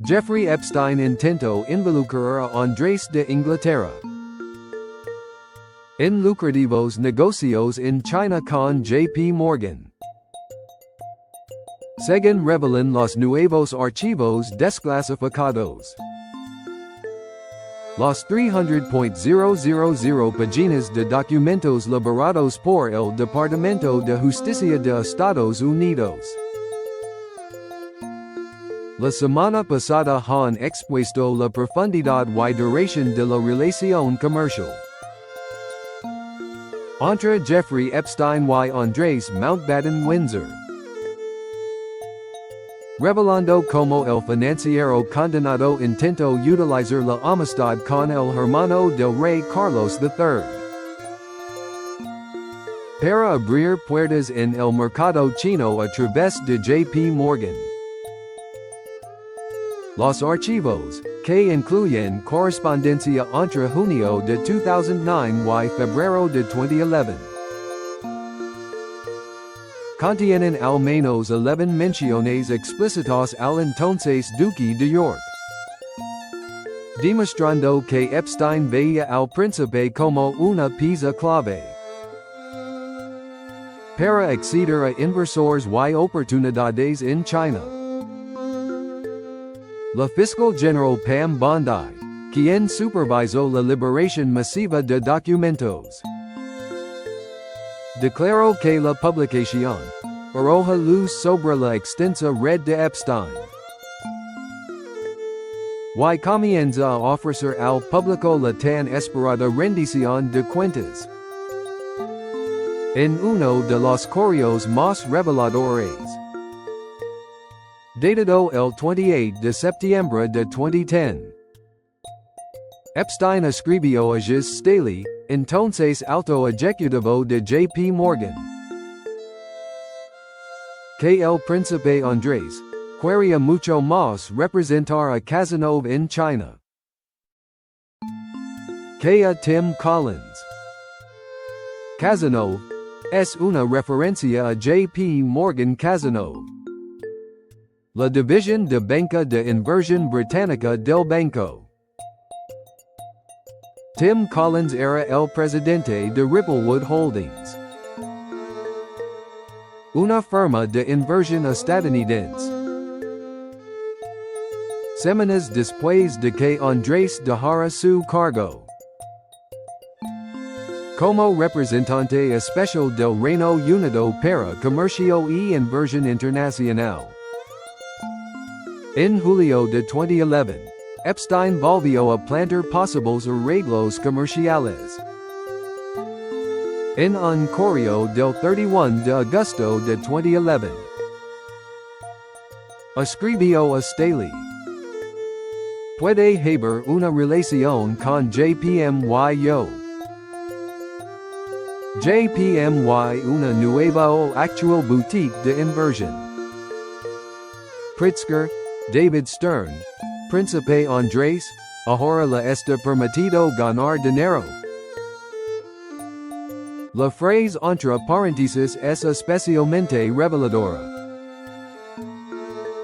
Jeffrey Epstein intento involucrar a Andrés de Inglaterra en lucrativos negocios en China con JP Morgan. Según revelan los nuevos archivos desclasificados. Los 300.000 páginas de documentos liberados por el Departamento de Justicia de Estados Unidos. La semana pasada han expuesto la profundidad y duración de la relación comercial entre Jeffrey Epstein y Andrés Mountbatten Windsor, revelando cómo el financiero condenado intentó utilizar la amistad con el hermano del rey Carlos III para abrir puertas en el mercado chino a través de JP Morgan. Los archivos, que incluyen correspondencia entre junio de 2009 y febrero de 2011, contienen al menos 11 menciones explícitas al entonces Duque de York, demostrando que Epstein veía al príncipe como una pieza clave para acceder a inversores y oportunidades en China. La fiscal general Pam Bondi, quien supervisó la liberación masiva de documentos, declaró que la publicación arroja luz sobre la extensa red de Epstein y comienza a ofrecer al público la tan esperada rendición de cuentas. En uno de los correos más reveladores, datado el 28 de septiembre de 2010, Epstein escribió a Gis Staley, entonces alto ejecutivo de JP Morgan, que el príncipe Andrés quería mucho más representar a Cazenove en China que a Tim Collins. Cazenove es una referencia a JP Morgan Cazenove, la división de banca de inversión británica del banco. Tim Collins era el presidente de Ripplewood Holdings, una firma de inversión estadounidense. Semanas después de que Andrés dejara su cargo como representante especial del Reino Unido para Comercio y Inversión Internacional. En julio de 2011, Epstein volvió a plantear posibles arreglos comerciales. En un correo del 31 de agosto de 2011, escribió a Staley: "Puede haber una relación con JPMY. JPMY una nueva o actual boutique de inversión. Pritzker, David Stern, Príncipe Andrés, ahora le está permitido ganar dinero." La frase entre paréntesis es especialmente reveladora.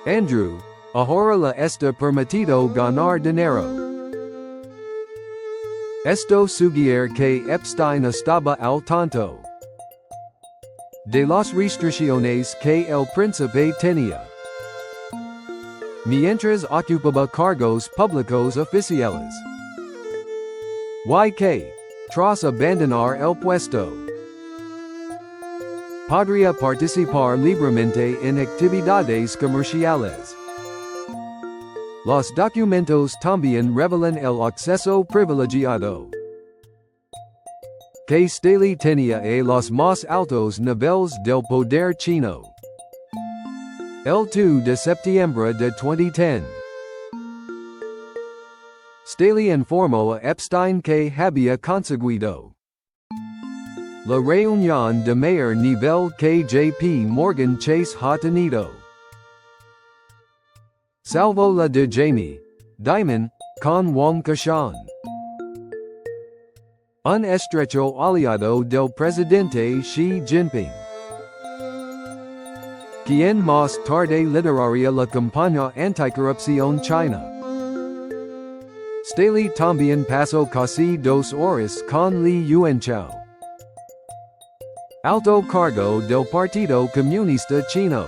Andrew, ahora le está permitido ganar dinero. Esto sugiere que Epstein estaba al tanto de las restricciones que el príncipe tenía mientras ocupaba cargos públicos oficiales, y que, tras abandonar el puesto, podría participar libremente en actividades comerciales. Los documentos también revelan el acceso privilegiado que Staley tenía a los más altos niveles del poder chino. El 2 de septiembre de 2010, Staley informó a Epstein que había conseguido la reunión de mayor nivel que JP Morgan Chase ha tenido, salvo la de Jamie Dimon con Wang Qishan, un estrecho aliado del presidente Xi Jinping. Quien más tarde lideraría la campaña anticorrupción China. Staley también pasó casi 2 horas con Li Yuanchao, alto cargo del Partido Comunista Chino,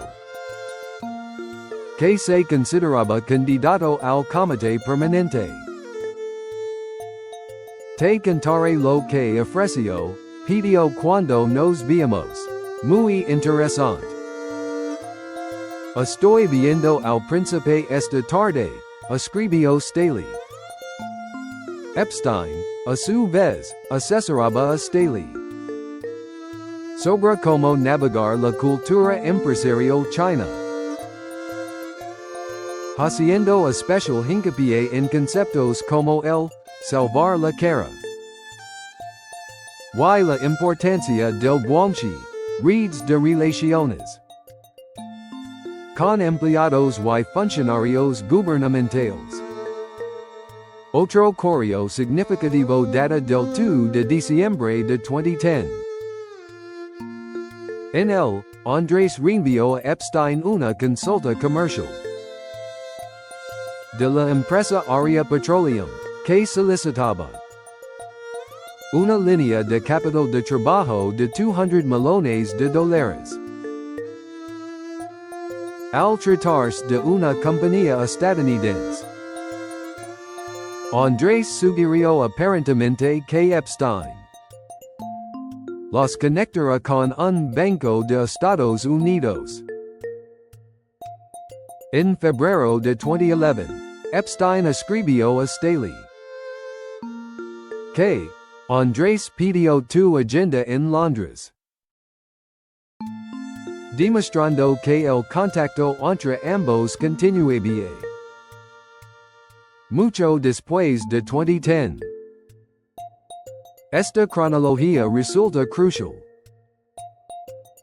que se consideraba candidato al comité permanente. Te contaré lo que ofreció, pidió cuando nos viemos. Muy interesante. Estoy viendo al príncipe esta tarde, escribió Staley. Epstein, a su vez, asesoraba a Staley sobre cómo navegar la cultura empresarial china, haciendo especial hincapié en conceptos como el salvar la cara y la importancia del guanxi, redes de relaciones con empleados y funcionarios gubernamentales. Otro correo significativo data del 2 de diciembre de 2010. En él, Andrés reenvió a Epstein una consulta comercial de la empresa Aria Petroleum, que solicitaba una línea de capital de trabajo de $200 millones. Al tratarse de una compañía estadounidense, Andrés sugirió aparentemente que Epstein los conectará con un banco de Estados Unidos. En febrero de 2011, Epstein escribió a Staley que Andrés pidió tu agenda en Londres, demostrando que el contacto entre ambos continuaría. Mucho después de 2010. Esta cronología resulta crucial,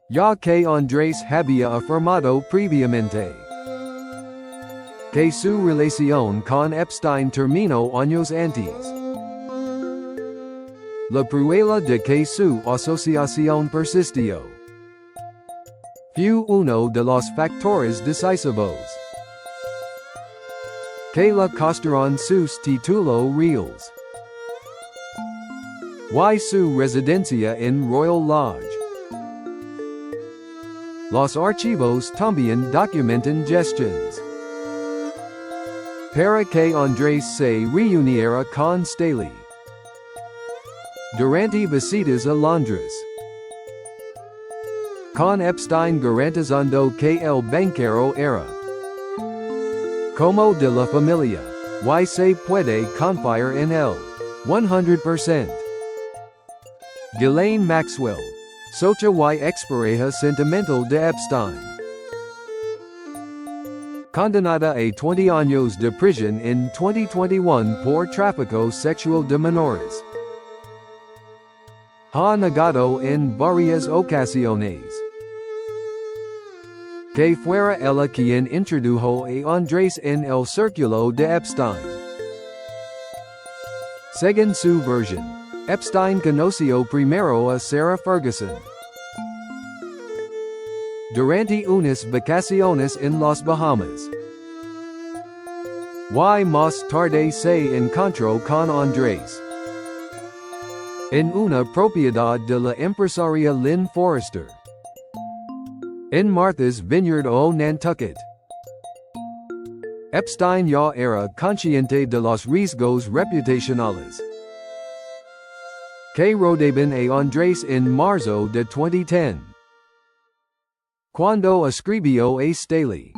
ya que Andrés había afirmado previamente que su relación con Epstein terminó años antes. La prueba de que su asociación persistió fue uno de los factores decisivos que le costaron sus títulos reales y su residencia en Royal Lodge. Los archivos también documentan gestiones para que Andrés se reuniera con Staley durante visitas a Londres, con Epstein garantizando que el banquero era como de la familia, y se puede confiar en él 100%. Ghislaine Maxwell, socia y expareja sentimental de Epstein, condenada a 20 años de prisión en 2021 por tráfico sexual de menores, ha negado en varias ocasiones que fuera ella quien introdujo a Andrés en el círculo de Epstein. Según su versión, Epstein conoció primero a Sarah Ferguson durante unas vacaciones en las Bahamas, y más tarde se encontró con Andrés en una propiedad de la empresaria Lynn Forrester en Martha's Vineyard o Nantucket. Epstein ya era consciente de los riesgos reputacionales que rodeaban a Andrés en marzo de 2010, cuando escribió a Staley.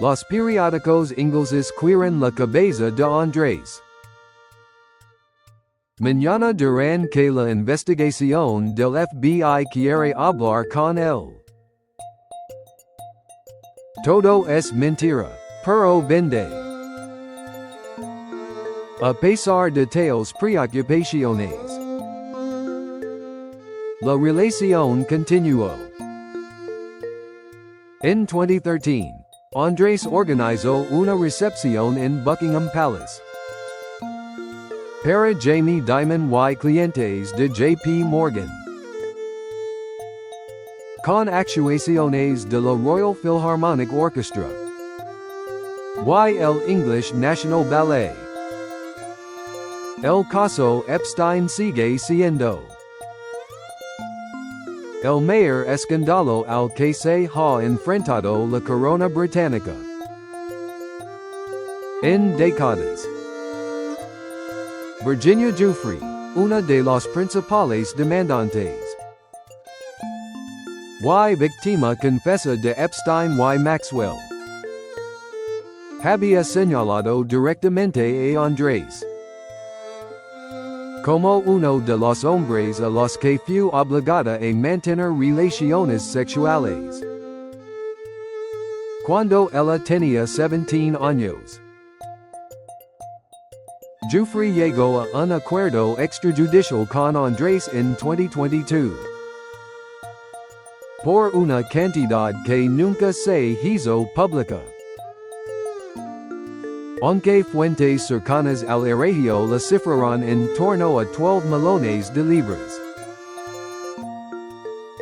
Los periódicos ingleses quieren la cabeza de Andrés. Mañana dirán que la investigación del FBI quiere hablar con él. Todo es mentira, pero vende. A pesar de tales preocupaciones, la relación continuó. En 2013, Andrés organizó una recepción en Buckingham Palace para Jamie Dimon y clientes de JP Morgan. con actuaciones de la Royal Philharmonic Orchestra. Y el English National Ballet. El caso Epstein sigue siendo el mayor escándalo al que se ha enfrentado la corona británica en décadas. Virginia Giuffre, una de las principales demandantes. Y víctima confesa de Epstein y Maxwell. Había señalado directamente a Andrés como uno de los hombres a los que fue obligada a mantener relaciones sexuales cuando ella tenía 17 años. Giuffre llegó a un acuerdo extrajudicial con Andrés en 2022 por una cantidad que nunca se hizo pública. Aunque fuentes cercanas al erregio la cifraron en torno a 12 millones de libras.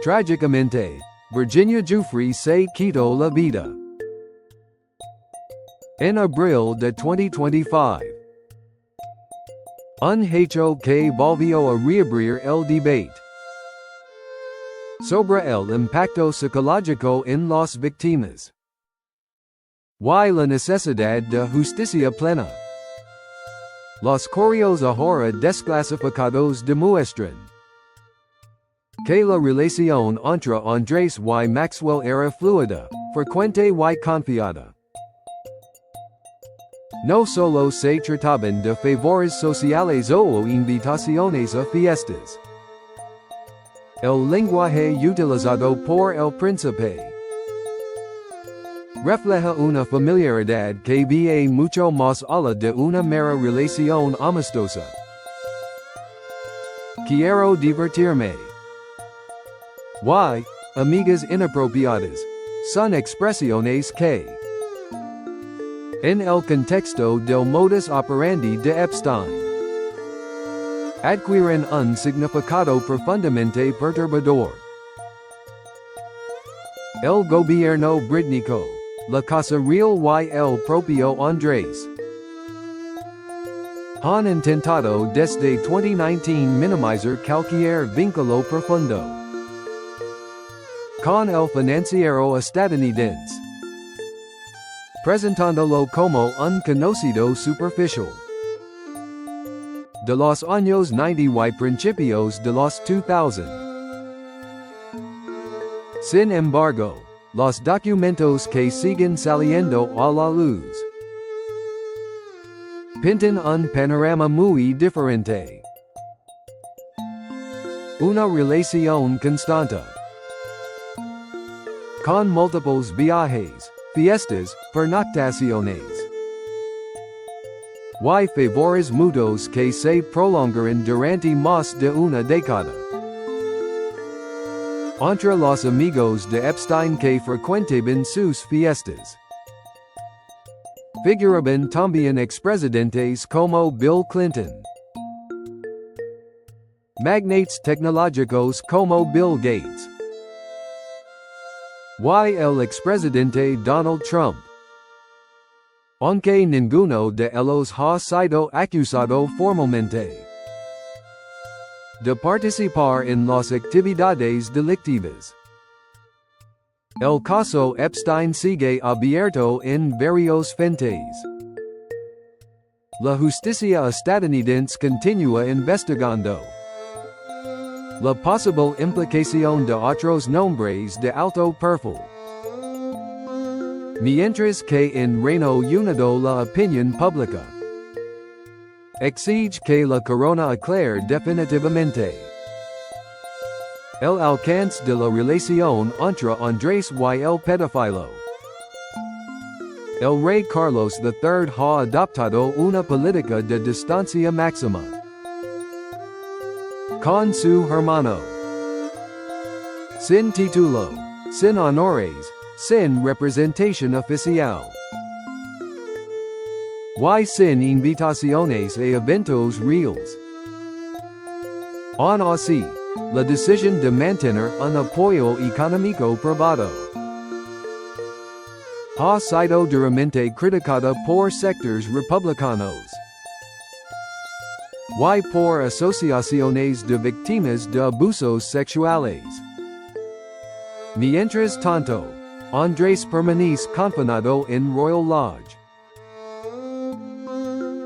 Trágicamente, Virginia Giuffre se quitó la vida en abril de 2025. Un hecho que volvió a reabrir el debate sobre el impacto psicológico en las víctimas y la necesidad de justicia plena. Los correos ahora desclasificados demuestran que la relación entre Andrés y Maxwell era fluida, frecuente y confiada. No solo se trataban de favores sociales o invitaciones a fiestas. El lenguaje utilizado por el príncipe refleja una familiaridad que va mucho más allá de una mera relación amistosa. Quiero divertirme. Y, amigas inapropiadas, son expresiones que, en el contexto del modus operandi de Epstein, adquieren un significado profundamente perturbador. El gobierno británico, la Casa Real y el propio Andrés han intentado desde 2019 minimizar cualquier vínculo profundo con el financiero estadounidense, presentándolo como un conocido superficial de los años 90 y principios de los 2000. Sin embargo, los documentos que siguen saliendo a la luz pintan un panorama muy diferente. Una relación constante, con múltiples viajes, fiestas, pernoctaciones y favores mutuos que se prolongaron durante más de una década. Entre los amigos de Epstein que frecuentaban sus fiestas figuraban también expresidentes como Bill Clinton, magnates tecnológicos como Bill Gates, y el expresidente Donald Trump, aunque ninguno de ellos ha sido acusado formalmente de participar en las actividades delictivas. El caso Epstein sigue abierto en varios frentes. La justicia estadounidense continúa investigando la posible implicación de otros nombres de alto perfil, mientras que en Reino Unido la opinión pública exige que la corona aclare definitivamente el alcance de la relación entre Andrés y el pedófilo. El rey Carlos III ha adoptado una política de distancia máxima con su hermano, sin título, sin honores, sin representación oficial, y sin invitaciones a eventos reales. Aun así, La decisión de mantener un apoyo económico privado ha sido duramente criticada por sectores republicanos y por asociaciones de víctimas de abusos sexuales. Mientras tanto, Andrés permanece confinado en Royal Lodge,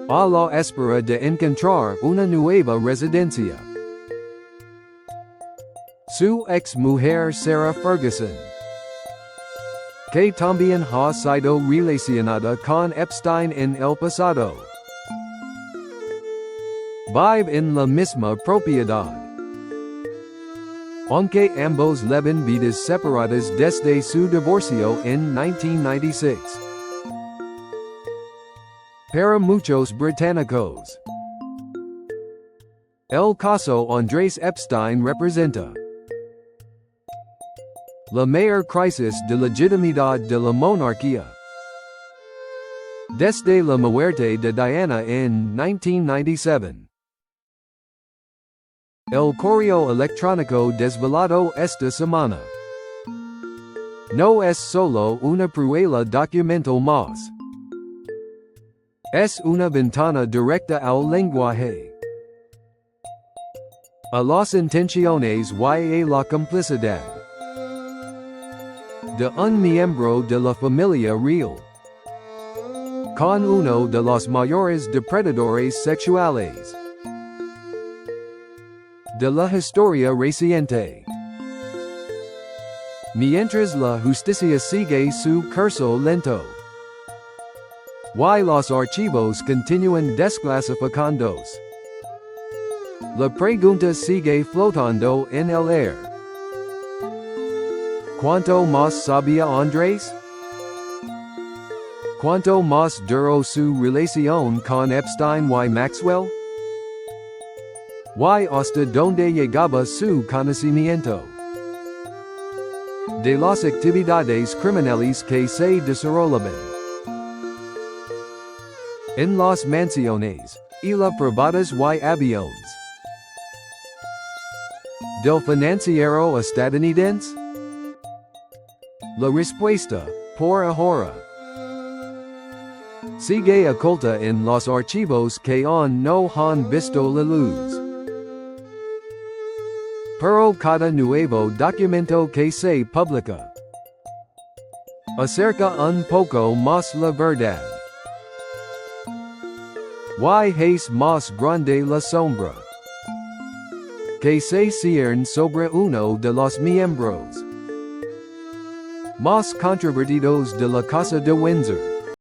a la espera de encontrar una nueva residencia. Su ex-mujer Sarah Ferguson, que también ha sido relacionada con Epstein en el pasado, vive en la misma propiedad, aunque ambos llevan vidas separadas desde su divorcio en 1996. Para muchos británicos, el caso Andrés Epstein representa la mayor crisis de legitimidad de la monarquía desde la muerte de Diana en 1997. El correo electrónico desvelado esta semana no es solo una prueba documental más, es una ventana directa al lenguaje, a las intenciones y a la complicidad de un miembro de la familia real con uno de los mayores depredadores sexuales de la historia reciente. Mientras la justicia sigue su curso lento y los archivos continúan desclasificándose, la pregunta sigue flotando en el aire. ¿Cuánto más sabía Andrés? ¿Cuánto más duró su relación con Epstein y Maxwell? ¿Y hasta dónde llegaba su conocimiento de las actividades criminales que se desarrollaban en las mansiones y las privadas y aviones del financiero estadounidense? La respuesta, por ahora, sigue oculta en los archivos que aún no han visto la luz. Pero cada nuevo documento que se publica acerca un poco más la verdad. Y es más grande la sombra que se cierne sobre uno de los miembros más controvertidos de la Casa de Windsor.